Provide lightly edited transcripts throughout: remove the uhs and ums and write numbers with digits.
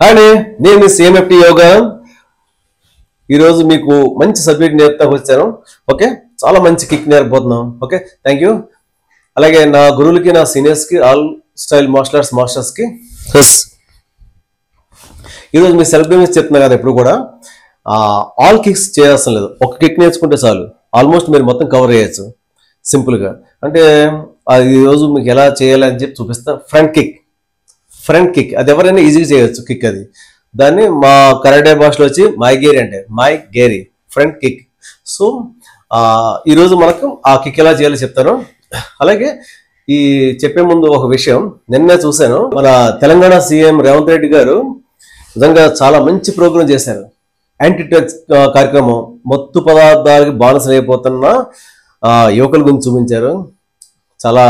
అండి నేను సిఎంఎఫ్టి యోగా ఈరోజు మీకు మంచి సబ్జెక్ట్ నేర్పుతాకు వచ్చాను. ఓకే, చాలా మంచి కిక్ నేర్పబోతున్నాం. Okay, thank you. అలాగే నా గురువులకి, నా సీనియర్స్కి, ఆల్ స్టైల్ మార్షల్ ఆర్ట్స్ మాస్టర్స్కి ఈరోజు మీ సెల్ఫ్ డిఫెన్స్ చెప్తున్నా కదా, ఎప్పుడు కూడా ఆల్ కిక్స్ చేయాల్సిన లేదు. ఒక కిక్ నేర్చుకుంటే చాలు, ఆల్మోస్ట్ మీరు మొత్తం కవర్ చేయొచ్చు సింపుల్గా. అంటే అది ఈరోజు మీకు ఎలా చేయాలని చెప్పి చూపిస్తా. ఫ్రంట్ కిక్ అది ఎవరైనా ఈజీగా చేయొచ్చు కిక్. అది దాన్ని మా కరాటే భాషలో వచ్చి మైగేరి అంటే మైగేరి ఫ్రంట్ కిక్. సో ఈరోజు మనకు ఆ కిక్ ఎలా చేయాలో చెప్తాను. అలాగే ఈ చెప్పే ముందు ఒక విషయం, నిన్నే చూశాను, మన తెలంగాణ సీఎం రేవంత్ రెడ్డి గారు నిజంగా చాలా మంచి ప్రోగ్రాం చేశారు. యాంటీ డ్రగ్స్ కార్యక్రమం, మత్తు పదార్థాలకి బానిసలు అయిపోతున్న యువకుల గురించి చూపించారు. చాలా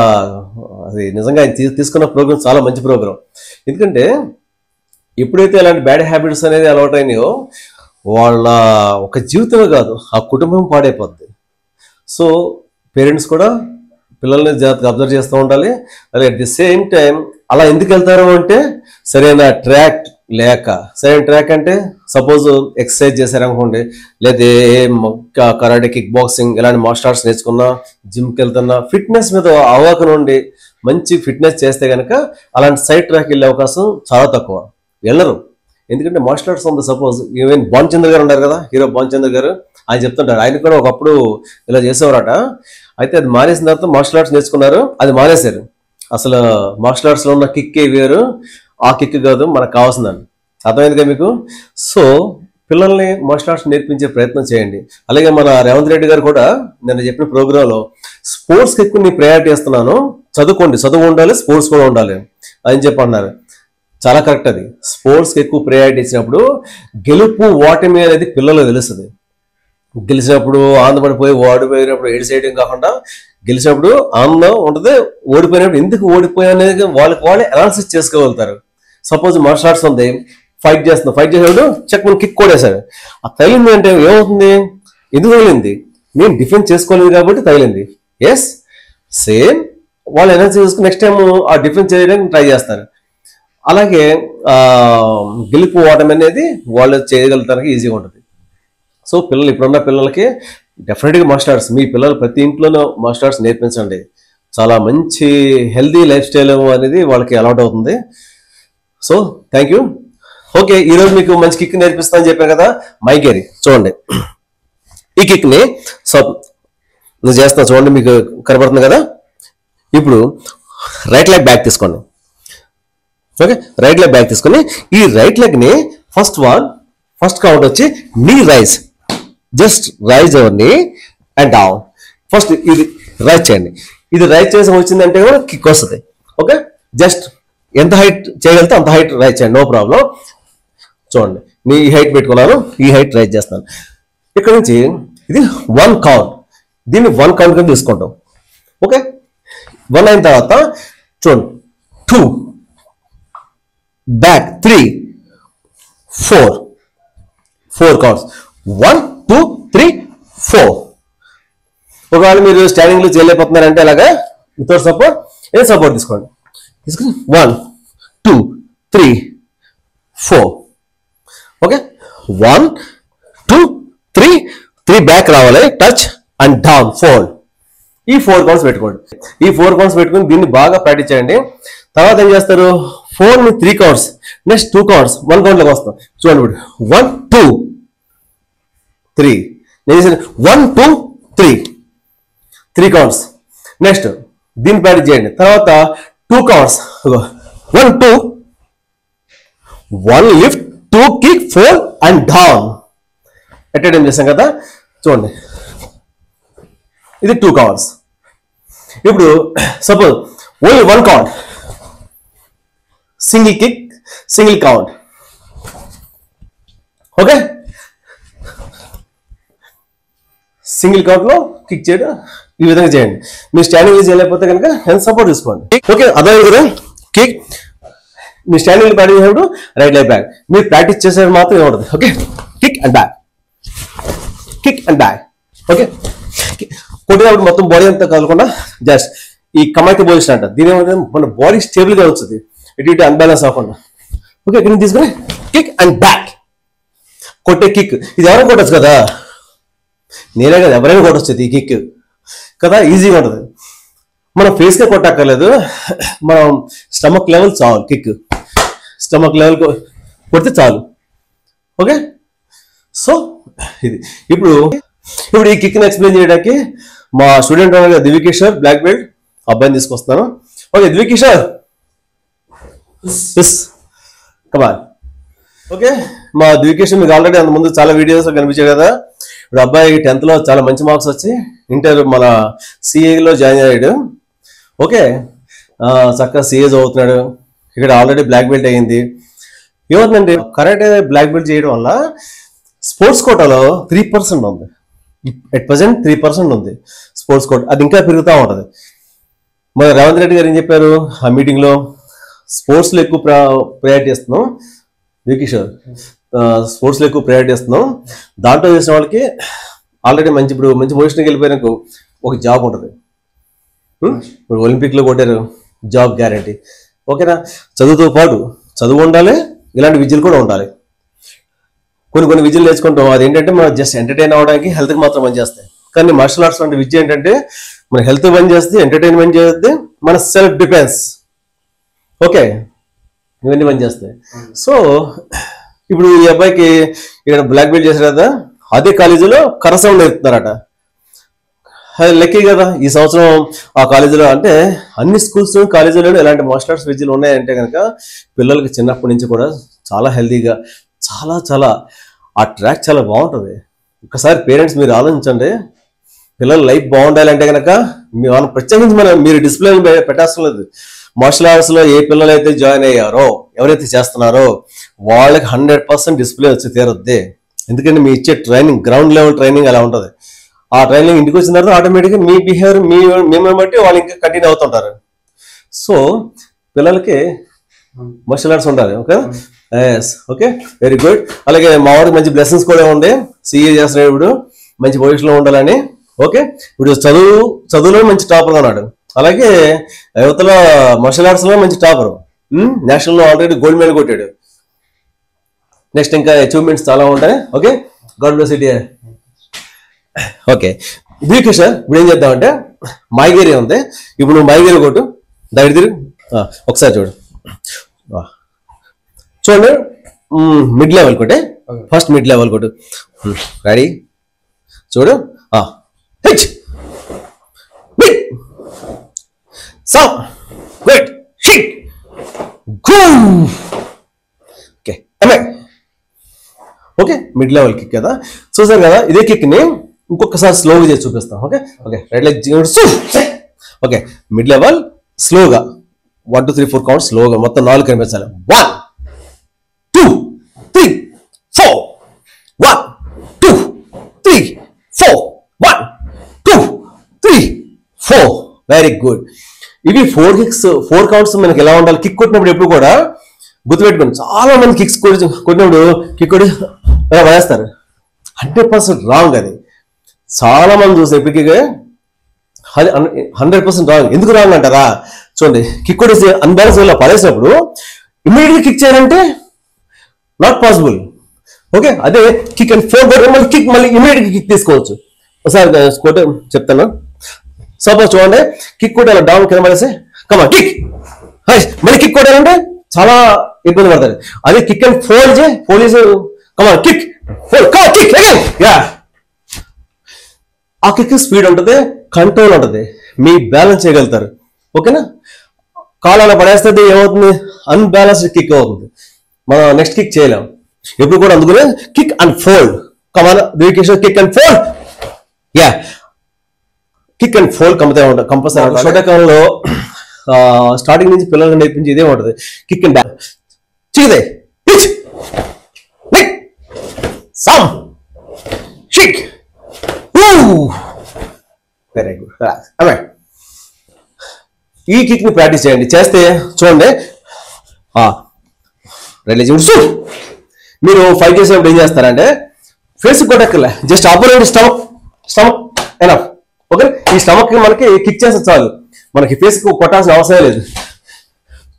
అది నిజంగా తీసుకున్న ప్రోగ్రామ్ చాలా మంచి ప్రోగ్రాం. ఎందుకంటే ఎప్పుడైతే అలాంటి బ్యాడ్ హ్యాబిట్స్ అనేది అలవాటైనాయో వాళ్ళ ఒక జీవితమే కాదు, ఆ కుటుంబం పాడైపోద్ది. సో పేరెంట్స్ కూడా పిల్లల్ని జాగ్రత్తగా అబ్జర్వ్ చేస్తూ ఉండాలి. అలాగే అట్ ది సేమ్ టైం అలా ఎందుకు వెళ్తారు అంటే సరైన ట్రాక్ లేక. సరైన ట్రాక్ అంటే సపోజ్ ఎక్సర్సైజ్ చేశారనుకోండి, లేదా కరాటే, కిక్ బాక్సింగ్ ఇలాంటి మార్షల్ ఆర్ట్స్ నేర్చుకున్నా, జిమ్కి వెళ్తున్నా, ఫిట్నెస్ మీద అవగాహన ఉండి మంచి ఫిట్నెస్ చేస్తే కనుక అలాంటి సైడ్ ట్రాక్ వెళ్ళే అవకాశం చాలా తక్కువ, వెళ్ళరు. ఎందుకంటే మార్షల్ ఆర్ట్స్ ఉంది. సపోజ్ ఈవెన్ భానుచంద్ర గారు ఉన్నారు కదా, హీరో భానుచంద్ర గారు, ఆయన చెప్తుంటారు, ఆయన కూడా ఒకప్పుడు ఇలా చేసేవారట. అయితే అది మానేసిన తర్వాత మార్షల్ ఆర్ట్స్ నేర్చుకున్నారు, అది మానేశారు. అసలు మార్షల్ ఆర్ట్స్లో ఉన్న కిక్కే వేరు, ఆ కిక్ కాదు మనకు కావాల్సిందని. అర్థమైందిగా మీకు? సో పిల్లల్ని మార్షల్ ఆర్ట్స్ నేర్పించే ప్రయత్నం చేయండి. అలాగే మన రేవంత్ రెడ్డి గారు కూడా నేను చెప్పిన ప్రోగ్రాంలో స్పోర్ట్స్కి ఎక్కువ నేను ప్రయారిటీ ఇస్తున్నాను, చదువుకోండి, చదువు ఉండాలి, స్పోర్ట్స్ కూడా ఉండాలి అని చెప్పి అన్నారు. చాలా కరెక్ట్. అది స్పోర్ట్స్కి ఎక్కువ ప్రయారిటీ ఇచ్చినప్పుడు గెలుపు ఓటమి అనేది పిల్లలకు తెలుస్తుంది. గెలిచినప్పుడు ఆనందపడిపోయి, ఓడిపోయినప్పుడు ఏడు చేయడం కాకుండా గెలిచినప్పుడు ఆనందం ఉంటుంది, ఓడిపోయినప్పుడు ఎందుకు ఓడిపోయా అనేది వాళ్ళే అనాలిసిస్ చేసుకోగలుగుతారు. సపోజ్ మార్షల్ ఆర్ట్స్ ఉంది, ఫైట్ చేసినప్పుడు చెక్ మనం కిక్ కొడేశారు, ఆ తగిలింది అంటే ఏమవుతుంది? ఎందుకు తగిలింది? నేను డిఫెన్స్ చేసుకోలేదు కాబట్టి తగిలింది. ఎస్, సేమ్ వాళ్ళు అనాలిసిస్ చేసుకుని నెక్స్ట్ టైం ఆ డిఫెన్స్ చేయడానికి ట్రై చేస్తారు. అలాగే గెలుపు ఓటమి అనేది వాళ్ళు చేయగలుగుతానికి ఈజీగా ఉంటుంది. సో పిల్లలు, ఇప్పుడున్న పిల్లలకి డెఫినెట్గా మార్షల్ ఆర్ట్స్, మీ పిల్లలు ప్రతి ఇంట్లోనూ మార్షల్ ఆర్ట్స్ నేర్పించండి. చాలా మంచి హెల్దీ లైఫ్ స్టైల్ అనేది వాళ్ళకి అలవాటు అవుతుంది. So thank you. ఓకే, ఈరోజు మీకు మంచి కిక్ నేర్పిస్తా అని చెప్పాను కదా, మైగేరి. చూడండి ఈ కిక్ని. సో నేను చేస్తున్నా, చూడండి, మీకు కనబడుతుంది కదా. ఇప్పుడు రైట్ లెగ్ బ్యాక్ తీసుకోండి. ఓకే, రైట్ లెగ్ బ్యాక్ తీసుకొని ఈ రైట్ లెగ్ని ఫస్ట్ కౌంట్ వచ్చి నీ రైజ్, జస్ట్ రైజ్ అవ్వండి అండ్ డౌన్. ఫస్ట్ ఇది రైజ్ చేయండి. ఇది రైజ్ చేసి వచ్చిందంటే కూడా కిక్ వస్తుంది. ఓకే, జస్ట్ ఎంత హైట్ చేయగలిగితే అంత హైట్ రైజ్ చేయండి, నో ప్రాబ్లం. చూడండి, నేను ఈ హైట్ పెట్టుకున్నాను, ఈ హైట్ రైజ్ చేస్తాను. ఇక్కడ నుంచి ఇది 1 కౌంట్, దీన్ని 1 కౌంట్ కింద తీసుకుంటాం. ఓకే, 1 అయిన తర్వాత చూడండి, 2 బ్యాక్, 3 4 కౌంట్స్, 1 2 3 4. ఒకవేళ మీరు స్టాండింగ్లో చేయలేకపోతున్నారంటే అలాగా వితౌట్ సపోర్ట్, ఏ సపోర్ట్ తీసుకోండి. తీసుకుని 1 2 3 4. ఓకే, 1 2 3 బ్యాక్ రావాలి, టచ్ అండ్ డౌన్, ఫోల్డ్. ఈ 4 కౌంట్స్ పెట్టుకోండి. ఈ 4 కౌంట్స్ పెట్టుకుని దీన్ని బాగా ప్రాక్టీస్ చేయండి. తర్వాత ఏం చేస్తారు, 4ని 3 కౌంట్స్, నెక్స్ట్ 2 కౌంట్స్ 1 కౌంట్లోకి వస్తాం. చూడండి, ఇప్పుడు 1 2 3, నేను చేసిన 1 2 3 కౌంట్స్. నెక్స్ట్ దీన్ని ప్రాక్టీస్ చేయండి. తర్వాత 2 counts, 1 2 1 lift, 2 kick, 4 and down. At time చేస్తాం కదా. చూడండి, ఇది 2 కౌంట్స్. ఇప్పుడు suppose only 1 count, single kick, single count. Okay, single కౌంట్లో కిక్ చేయడం ఈ విధంగా చేయండి. మీరు స్టాండింగ్ చేయలేకపోతే కనుక హెల్త్ సపోర్ట్ తీసుకోండి. ఓకే, అదే కదా కిక్. మీ స్టాండింగ్ ప్రాక్టీస్ చేసినప్పుడు రైట్ లెగ్ బ్యాక్, మీరు ప్రాక్టీస్ చేసేది మాత్రం ఏముంటుంది. Okay, kick and back, kick and back. Okay, కొట్టినప్పుడు మొత్తం బాడీ అంతా కలకుండా జస్ట్ ఈ కమాయికి పొజిషన్ అంట. దీని ఏమంటే మన బాడీ స్టేబుల్ గా వస్తుంది, ఇటు అన్బ్యాలెన్స్ అవ్వకుండా. ఓకే, ఇక్కడ తీసుకుని కిక్ అండ్ బ్యాక్ కొట్టే కిక్. ఇది ఎవరైనా కొట్టచ్చు కదా, నేనే కదా, ఎవరైనా కొట్టొచ్చు ఈ కిక్ కదా, ఈజీగా ఉంటుంది. మనం ఫేస్గా కొట్టక్కర్లేదు, మనం స్టమక్ లెవెల్ చాలు, కిక్ స్టమక్ లెవెల్ కొడితే చాలు. ఓకే, సో ఇది ఇప్పుడు ఈ కిక్ని ఎక్స్ప్లెయిన్ చేయడానికి మా స్టూడెంట్ దివ్యకిషోర్ బ్లాక్ బెల్ట్ అబ్బాయిని తీసుకొస్తున్నాను. ఓకే దివ్యకిషోర్, కమాన్. ఓకే, మా దివ్యకిషోర్ మీకు ఆల్రెడీ అంత ముందు చాలా వీడియోస్ కనిపించాయి కదా. ఇప్పుడు అబ్బాయి 10th లో చాలా మంచి మార్క్స్ వచ్చి ఇంటర్ మన సిఏలో జాయిన్ అయ్యాడు. ఓకే, చక్కగా సిఏ చదువుతున్నాడు. ఇక్కడ ఆల్రెడీ బ్లాక్ బెల్ట్ అయ్యింది. ఏమవుతుందంటే కరాటే బ్లాక్ బెల్ట్ చేయడం వల్ల స్పోర్ట్స్ కోటాలో 3% ఉంది. ఎట్ ప్రజెంట్ 3% ఉంది స్పోర్ట్స్ కోట. అది ఇంకా పెరుగుతూ ఉంటుంది. మన రేవంత్ రెడ్డి గారు ఏం చెప్పారు ఆ మీటింగ్లో, స్పోర్ట్స్లో ఎక్కువ ప్రయారిటీ ఇస్తున్నాం కిషోర్, స్పోర్ట్స్లో ఎక్కువ ప్రయారిటీ ఇస్తున్నాం. దాంట్లో చేసిన వాళ్ళకి ఆల్రెడీ ఇప్పుడు మంచి పొజిషన్కి వెళ్ళిపోయినాకు ఒక జాబ్ ఉంటుంది. ఇప్పుడు ఒలింపిక్లో కొట్టారు, జాబ్ గ్యారంటీ. ఓకేనా, చదువుతో పాటు చదువు ఉండాలి, ఇలాంటి విద్యలు కూడా ఉండాలి. కొన్ని విద్యలు నేర్చుకుంటాం, అదేంటంటే మనం జస్ట్ ఎంటర్టైన్ అవ్వడానికి, హెల్త్కి మాత్రం పనిచేస్తాయి. కానీ మార్షల్ ఆర్ట్స్ లాంటి విద్య ఏంటంటే మన హెల్త్ పని చేస్తుంది, ఎంటర్టైన్మెంట్ చేస్తుంది, మన సెల్ఫ్ డిఫెన్స్. ఓకే, ఇవన్నీ పని చేస్తాయి. సో ఇప్పుడు ఈ అబ్బాయికి ఇక్కడ బ్లాక్ బెల్ట్ చేశారు కదా, అదే కాలేజీలో కరసౌండ్ నేర్పుతున్నారట. లక్కీ కదా ఈ సంవత్సరం ఆ కాలేజీలో, అంటే అన్ని స్కూల్స్ కాలేజీలోనే ఇలాంటి మార్షల్ ఆర్ట్స్ విద్యలు ఉన్నాయంటే కనుక పిల్లలకి చిన్నప్పటి నుంచి కూడా చాలా హెల్తీగా, చాలా ఆ ట్రాక్ చాలా బాగుంటుంది. ఒకసారి పేరెంట్స్ మీరు ఆలోచించండి, పిల్లల లైఫ్ బాగుండాలంటే కనుక మనం ప్రత్యేకించి మీరు డిస్ప్లే పెట్టాల్సిన లేదు. మార్షల్ ఆర్ట్స్లో ఏ పిల్లలు అయితే జాయిన్ అయ్యారో, ఎవరైతే చేస్తున్నారో వాళ్ళకి 100% డిస్ప్లే వచ్చి తీరద్ది. ఎందుకంటే మీ ఇచ్చే ట్రైనింగ్, గ్రౌండ్ లెవెల్ ట్రైనింగ్ అలా ఉంటుంది. ఆ ట్రైనింగ్ ఇంటికి వచ్చిన తర్వాత ఆటోమేటిక్గా మీ బిహేవియర్ మిమ్మల్ని బట్టి వాళ్ళు ఇంకా కంటిన్యూ అవుతుంటారు. సో పిల్లలకి మార్షల్ ఆర్ట్స్ ఉండాలి. Okay, yes, okay, very good. అలాగే మా వాడికి మంచి బ్లెస్సింగ్స్ కూడా ఉంది, సిఏ చేస్తున్నాడు, ఇప్పుడు మంచి పొజిషన్లో ఉండాలని. ఓకే, ఇప్పుడు చదువులో మంచి టాపర్గా ఉన్నాడు. అలాగే యువతల మార్షల్ ఆర్ట్స్లో మంచి టాపర్, నేషనల్లో ఆల్రెడీ గోల్డ్ మెడల్ కొట్టాడు. నెక్స్ట్ ఇంకా అచీవ్మెంట్స్ చాలా ఉంటాయి. Okay, God bless it. Okay Kishore, ఇప్పుడు ఏం చేద్దామంటే మైగేరి ఉంది, ఇప్పుడు నువ్వు మైగేరి కొట్టు, దగ్గర తిరిగి ఒకసారి చూడండి. మిడ్ లెవెల్ కొట్టే, ఫస్ట్ మిడ్ లెవెల్ కొట్టు. రెడీ, చూడు. ఓకే, మిడ్ లెవెల్ కిక్ కదా, చూసారు కదా. ఇదే కిక్ ని ఇంకొకసారి స్లోగా చేసి చూపిస్తాం. Okay, right leg. Okay, mid level స్లోగా 1 2 3 4 కౌంట్ స్లోగా, మొత్తం 4 కనిపించాలి. 1 2 3 4 1 2 3 4 1 2 3 4. Very good. ఇవి 4 కిక్స్, 4 కౌంట్స్ మనకి ఎలా ఉండాలి. కిక్ కొట్టినప్పుడు ఎప్పుడు కూడా గుర్తుపెట్టుకోండి, చాలా మంది కిక్స్ కొట్టినప్పుడు కిక్ కొట్టి వేస్తారు. 100% రాంగ్. అది చాలా మంది చూస్తే ఇప్పటికీ 100% రాంగ్. ఎందుకు రాంగ్ అంటారా, చూడండి. కిక్ కొట్టేసి అన్బ్యాలెన్స్ ఇలా పడేసినప్పుడు ఇమ్మీడియట్గా కిక్ చేయాలంటే నాట్ పాసిబుల్. ఓకే, అదే కిక్ అండ్ ఫోర్ కొట్టి మళ్ళీ ఇమ్మీడియట్గా కిక్ తీసుకోవచ్చు. ఒకసారి కొట్టే చెప్తాను. సపోజ్ చూడండి, కిక్ కొట్టి అలా డౌన్ కింద పడేసి కమా కిక్, మళ్ళీ కిక్ కొట్టాలంటే చాలా ఇబ్బంది పడతారు. అదే కిక్ అండ్ ఫోల్డ్ చేసి come on kick fold kick again. Yeah, ఆ కిక్ స్పీడ్ ఉంటుంది, కంట్రోల్ ఉంటుంది, మీ బ్యాలెన్స్ చేయగలుగుతారు. ఓకేనా, కాలు అలా పడేస్తే ఏమవుతుంది, అన్బ్యాలెన్స్డ్ కిక్ అవుతుంది, మనం నెక్స్ట్ కిక్ చేయలేం ఎప్పుడు కూడా. అందుకనే kick and fold, come on kick and fold. Yeah, kick and fold compulsory. షోటకాలంలో స్టార్టింగ్ నుంచి పిల్లలకు నేర్పించి ఇదే ఉంటుంది, కిక్ అండ్ బ్యాక్. చికిదే సమ్ షిక్. Very good. ఈ కిక్ ని ప్రాక్టీస్ చేయండి. చేస్తే చూడండి, మీరు ఫైట్ చేసేటప్పుడు ఏం చేస్తారంటే ఫేస్ కొట్టక్కర్లే, just opposite stomach enough. Okay, ఈ స్టమక్ మనకి కిక్ చేస్తే చాలు, మనకి ఫేస్ కొట్టాల్సిన అవసరం లేదు.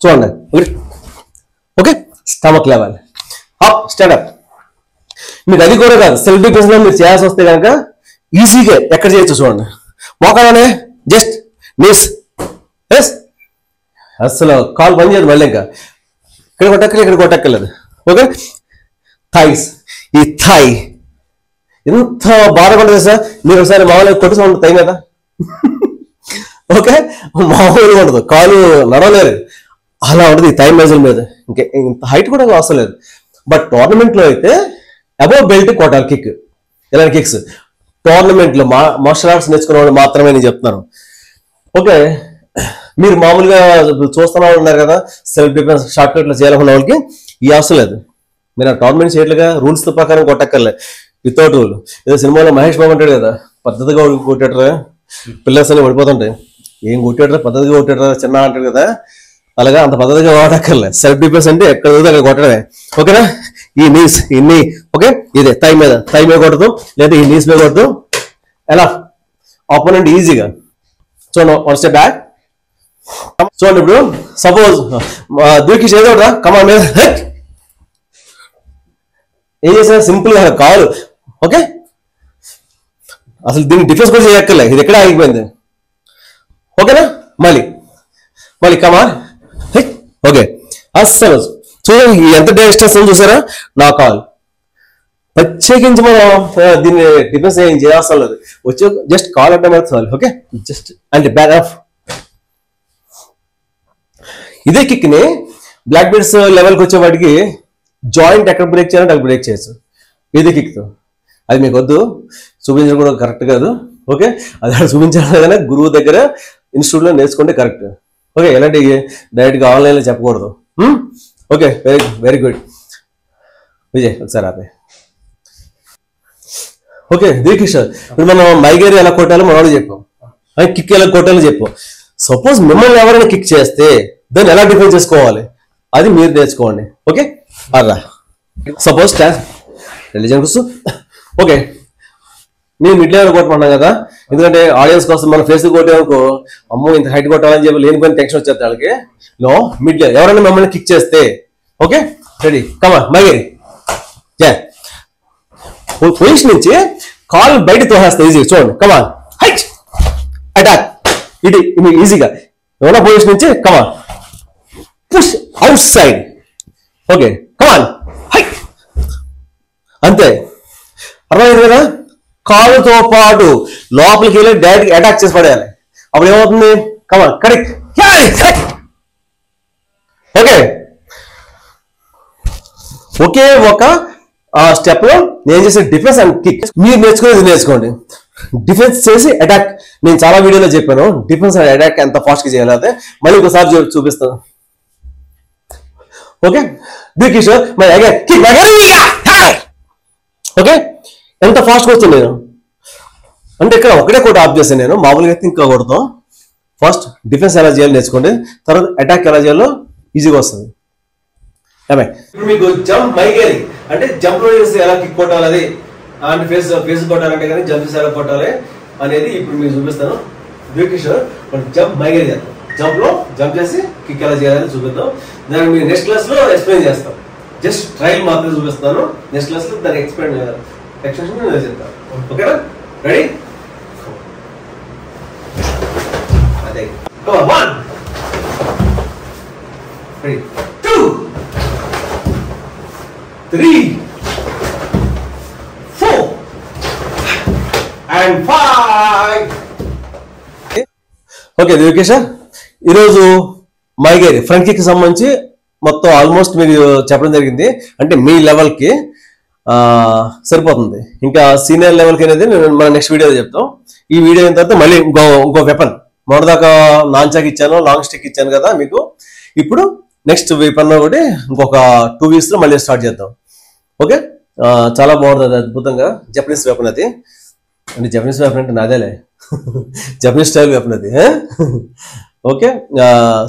చూడండి. Okay, stomach level up, stand up. మీకు అది కూడా కాదు, సెల్ఫ్ డిఫెన్స్ లో మీరు చేయాల్సి వస్తే కనుక ఈజీగా ఎక్కడ చేయొచ్చు చూడండి. మోకాలోనే జస్ట్ నీస్, ఎస్, అసలు కాల్ పని చేయదు. మళ్ళీ ఇంకా ఇక్కడ కొట్టక్కర్లేదు, ఇక్కడ కొట్టక్కర్లేదు. ఓకే, థైస్, ఈ థాయ్ ఎంత బాగా ఉంటుంది సార్. మీరు ఒకసారి మామూలుగా కొట్టుకు ఉంటుంది థై మీద. ఓకే, మామూలుగా ఉండదు, కాలు నడవలేరు, అలా ఉంటుంది థై మజిల్ మీద. ఇంత హైట్ కూడా అవసరం లేదు. బట్ టోర్నమెంట్లో అయితే అబౌవ్ బెల్ట్ కొట్టాలి కిక్. ఇలాంటి కిక్స్ టోర్నమెంట్లో మార్షల్ ఆర్ట్స్ నేర్చుకునే వాళ్ళు మాత్రమే నేను చెప్తున్నాను. ఓకే, మీరు మామూలుగా చూస్తున్నా ఉన్నారు కదా, సెల్ఫ్ డిఫెన్స్ షార్ట్ కట్లో చేయాలనుకున్న వాళ్ళకి ఈ అవసరం లేదు. మీరు ఆ టోర్నమెంట్ చేయట్లుగా రూల్స్ ప్రకారం కొట్టక్కర్లే, వితౌట్ రూల్. ఏదో సినిమాలో మహేష్ బాబు అంటాడు కదా, పద్ధతిగా కొట్టాడరా, పిల్లర్స్ అని పడిపోతుంటాయి, ఏం కొట్టాడరా పద్ధతిగా కొట్టాడరా చిన్న అంటాడు కదా, అలాగా అంత పద్ధతిగా వాడక్కర్లే. సెల్ఫ్ డిఫెన్స్ అంటే ఎక్కడ అక్కడ కొట్టడమే. ఓకేనా, ఈ నీస్, ఈ నీ, ఓకే, ఇదే థై మీద కొడతాం, లేదా ఈ నీస్ మీద కొడతాం. ఎలా ఆపోనెంట్ ఈజీగా చూడండి, వన్ స్టెప్ బ్యాక్. చూడండి, ఇప్పుడు సపోజ్ దూకి చేయకూడదా, కమాండ్ మీద ఏం చేసా, సింపుల్ గా కాదు. ఓకే, అసలు దీన్ని డిఫెన్స్ కూడా చేయక్కర్లే, ఇది ఎక్కడ ఆగిపోయింది. ఓకేనా, మళ్ళీ కమాన్. ఓకే, అస్సలు చూడండి ఎంత డిస్టెన్స్ చూసారా నా కాల్. ప్రత్యేకించి మనం దీన్ని డిఫెన్స్ ఏం చేయాల్సిన లేదు, వచ్చే జస్ట్ కాల్ అంటే మరి చాలు. ఓకే, జస్ట్ అంటే బ్యాక్ ఆఫ్. ఇదే కిక్ ని బ్లాక్ బెల్ట్స్ లెవెల్కి వచ్చే వాటికి జాయింట్ ఎక్కడ బ్రేక్ చేయాలంటే అక్కడ బ్రేక్ చేయొచ్చు ఇదే కిక్తో. అది మీకు వద్దు, చూపించడం కూడా కరెక్ట్ కాదు. ఓకే, అది అక్కడ చూపించాలి కానీ గురువు దగ్గర ఇన్స్టిట్యూట్లో నేర్చుకుంటే కరెక్ట్. ఓకే, ఎలాంటి డైరెక్ట్గా ఆన్లైన్లో చెప్పకూడదు. ఓకే, వెరీ గుడ్ విజయ్, ఒకసారి ఆపే. ఓకే, దీకిషోర్, ఇప్పుడు మనం మైగేరి ఎలా కొట్టాలో మనం చెప్పాం, కిక్ ఎలా కొట్టాలో చెప్పాం. సపోజ్ మిమ్మల్ని ఎవరైనా కిక్ చేస్తే దాన్ని ఎలా డిఫెన్స్ చేసుకోవాలి అది మీరు నేర్చుకోండి. ఓకే, అలా సపోజ్ రిలీజన్ కోసం. ఓకే, నేను మిడ్ లెవెల్ కొట్టమన్నాను కదా, ఎందుకంటే ఆడియన్స్ కోసం మనం ఫేస్ కొట్టామనుకో, అమ్మో ఇంత హైట్ కొట్టాలని చెప్పి లేనిపోయిన టెన్షన్ వచ్చేది వాళ్ళకి. నో, మిడ్ లెవెల్ ఎవరైనా మిమ్మల్ని కిక్ చేస్తే ఓకే రెడీ, కమా మైగేరి పొజిషన్ నుంచి కాల్ బయట తోసేస్తా ఈజీగా. చూడండి, కమా హైట్ అటాక్, ఇది ఈజీగా ఎవరో పొజిషన్ నుంచి కమా పుష్ అవుట్ సైడ్. ఓకే, కమాన్ హైట్, అంతే. అర్థమైంది కదా, కాలుతో పాటు లోపలికి వెళ్ళి డైరెక్ట్ అటాక్ చేసి పడేయాలి. అప్పుడు ఏమవుతుంది, కమాన్ కరెక్ట్. ఓకే, ఒకే ఒక స్టెప్ లో నేను చేసే డిఫెన్స్ అండ్ కిక్ మీరు నేర్చుకోండి. డిఫెన్స్ చేసి అటాక్ నేను చాలా వీడియోలో చెప్పాను, డిఫెన్స్ అండ్ అటాక్ ఎంత ఫాస్ట్ గా చేయాలి. మళ్ళీ ఒకసారి చూపిస్తాను. ఓకే, కిషోర్ ఓకే, ఎంత ఫాస్ట్గా వస్తుంది నేను అంటే ఇక్కడ ఒకటే కోట ఆఫ్ చేస్తాను నేను, మామూలుగా అయితే ఇంకా కొడతాం. ఫస్ట్ డిఫెన్స్ ఎలా చేయాలో నేర్చుకోండి, తర్వాత అటాక్ ఎలా చేయాలో ఈజీగా వస్తుంది. ఇప్పుడు మీకు జంప్ మైగేరి అంటే జంప్ లో ఎలా కిక్ కొట్టాలి, అది అంటే ఫేస్ కొట్టాలంటే కానీ జంప్ ఎలా కొట్టాలి అనేది ఇప్పుడు మీకు చూపిస్తాను. కిషోర్ జంప్ మైగేరి చేద్దాం, జంప్ లో జంప్ చేసి కిక్ ఎలా చేయాలని చూపిద్దాం. దాన్ని మీరు నెక్స్ట్ క్లాస్ లో ఎక్స్ప్లెయిన్ చేస్తాం. జస్ట్ ట్రైల్ మాత్రమే చూపిస్తాను, నెక్స్ట్ క్లాస్ లో దాన్ని ఎక్స్ప్లెయిన్ చెప్తాను. ఓకేనా, రెడీ? అదే 1 2 3 4 and 5. ఓకే దివ్యకేశ, ఈరోజు మైగేరి ఫ్రంట్ కిక్ సంబంధించి మొత్తం ఆల్మోస్ట్ మీకు చెప్పడం జరిగింది. అంటే మీ లెవెల్కి సరిపోతుంది, ఇంకా సీనియర్ లెవెల్కి అనేది మనం నెక్స్ట్ వీడియోలో చెప్తాం. ఈ వీడియో అయిన తర్వాత మళ్ళీ ఇంకో వెపన్, మొదటిదాకా నాన్చాక్ ఇచ్చాను, లాంగ్ స్టిక్ ఇచ్చాను కదా మీకు. ఇప్పుడు నెక్స్ట్ వెపన్ ఒకటి ఇంకొక 2 weeks లో మళ్ళీ స్టార్ట్ చేద్దాం. ఓకే, చాలా బాగుంటుంది, అద్భుతంగా జపనీస్ వెపన్ అది. అంటే జపనీస్ వెపన్ అంటే నాదేలే, జపనీస్ స్టైల్ వెపన్ అది. ఓకే,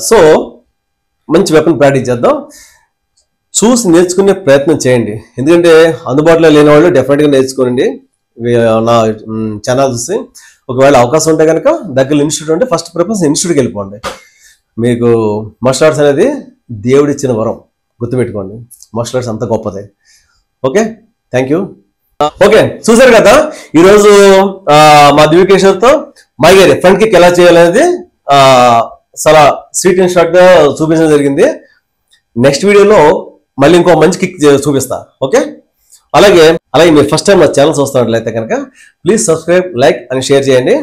సో మంచి వెపన్ ప్రాక్టీస్ చేద్దాం. చూసి నేర్చుకునే ప్రయత్నం చేయండి, ఎందుకంటే అందుబాటులో లేని వాళ్ళు డెఫినెట్గా నేర్చుకోండి నా ఛానల్ చూసి. ఒకవేళ అవకాశం ఉంటే కనుక దగ్గర ఇన్స్టిట్యూట్ ఉంటే ఫస్ట్ ప్రిఫరెన్స్ ఇన్స్టిట్యూట్కి వెళ్ళిపోండి. మీకు మార్షల్ ఆర్ట్స్ అనేది దేవుడిచ్చిన వరం, గుర్తుపెట్టుకోండి. మార్షల్ ఆర్ట్స్ అంత గొప్పదే. Okay, thank you. ఓకే, చూసారు కదా ఈరోజు మా దివ్యకేశ్వర్తో మైగేరి ఫ్రంట్ కిక్ ఎలా చేయాలనేది చాలా స్వీట్ అండ్ షార్ట్ గా చూపించడం జరిగింది. నెక్స్ట్ వీడియోలో మళ్ళీ ఇంకో మంచి కిక్ చూపిస్తా. ఓకే, అలాగే మీరు ఫస్ట్ టైం నా ఛానల్ చూస్తున్నట్లయితే కనుక please subscribe, like and share చేయండి.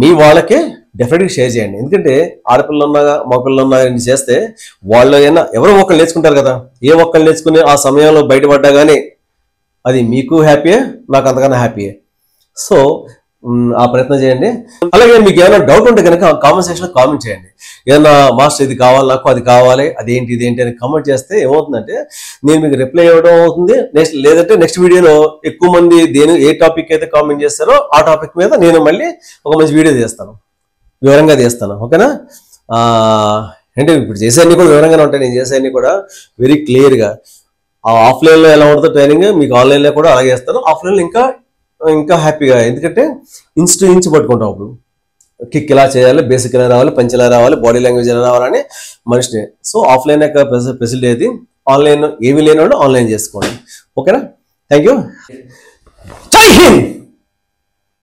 మీ వాళ్ళకి డెఫినెట్గా షేర్ చేయండి. ఎందుకంటే ఆడపిల్లలు ఉన్నాగా మగపిల్లలు ఉన్నాగా చేస్తే వాళ్ళు అయినా ఎవరో ఒకళ్ళు నేర్చుకుంటారు కదా. ఏ ఒక్కళ్ళు నేర్చుకుని ఆ సమయంలో బయటపడ్డా కానీ అది మీకు హ్యాపీయే, నాకు అంతకన్నా హ్యాపీయే. సో ఆ ప్రయత్నం చేయండి. అలాగే మీకు ఏమైనా డౌట్ ఉంటే కనుక కామెంట్ సెక్షన్లో కామెంట్ చేయండి. ఏదైనా మాస్టర్ ఇది కావాలి, నాకు అది కావాలి, అదేంటి ఇదేంటి అని కామెంట్ చేస్తే ఏమవుతుందంటే నేను మీకు రిప్లై ఇవ్వడం అవుతుంది. లేదంటే నెక్స్ట్ వీడియోలో ఎక్కువ మంది ఏ టాపిక్ అయితే కామెంట్ చేస్తారో ఆ టాపిక్ మీద నేను మళ్ళీ ఒక మంచి వీడియో చేస్తాను, వివరంగా చేస్తాను. ఓకేనా? అంటే ఇప్పుడు చేసేవన్నీ కూడా వివరంగానే ఉంటాయి. నేను చేసేవన్నీ కూడా వెరీ క్లియర్గా. ఆఫ్లైన్లో ఎలా ఉంటుందో ట్రైనింగ్ మీకు ఆన్లైన్లో కూడా అలాగే చేస్తాను. ఆఫ్లైన్లో ఇంకా హ్యాపీగా, ఎందుకంటే ఇంచు పట్టుకుంటాం. అప్పుడు కిక్ ఎలా చేయాలి, బేసిక్ ఎలా రావాలి, పంచ్ ఎలా రావాలి, బాడీ లాంగ్వేజ్ ఎలా రావాలని మనిషిని. సో ఆఫ్లైన్ యొక్క ఫెసిలిటీ అది. ఆన్లైన్ ఏమీ లేనివాడు ఆన్లైన్ చేసుకోండి. ఓకేనా? Thank you. జై హింద్.